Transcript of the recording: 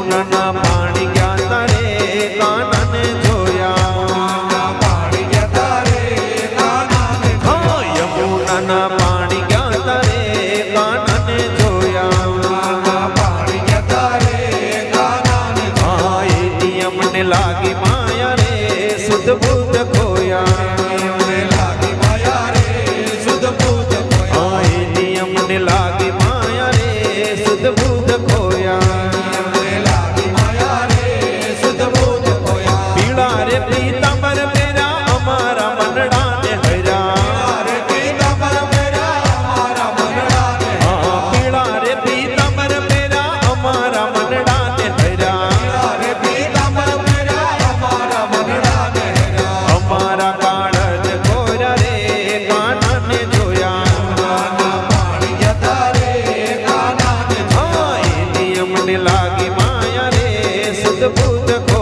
યમુનાના પાણી ગયા તારે કાનાને જોયા પાણી ગયા તારે કાનાને યમુનાના પાણી ગયા તારે કાનાને જોયા પાણી ગયા તારે કાનાને એની અમને લાગી માયા રે શુદ્ધ બુદ્ધ ખોયા અમને લાગી માયા રે શુદ્ધ બુદ્ધ ખોયા એની અમને લાગી માયા રે શુદ્ધ બુદ્ધ ખોયા અમને લાગી માયા રે શુદ્ધ બુદ્ધ ખોયા પીળા રે પીતાંબર પહેર્યા અમારા મનડાને હર્યા રે પીતાંબર પહેર્યા અમારા મનડાને પીળા રે પીતાંબર પહેર્યા અમારા મનડાને હર્યા રે પીતાંબર પહેર્યા અમારા મનડાને હર્યા અમારા કાળજ ગોરા રે કાનાને જોયા પાણી જતા રે કાનાને એની અમને લાગી માયા રે શુદ્ધ બુદ્ધ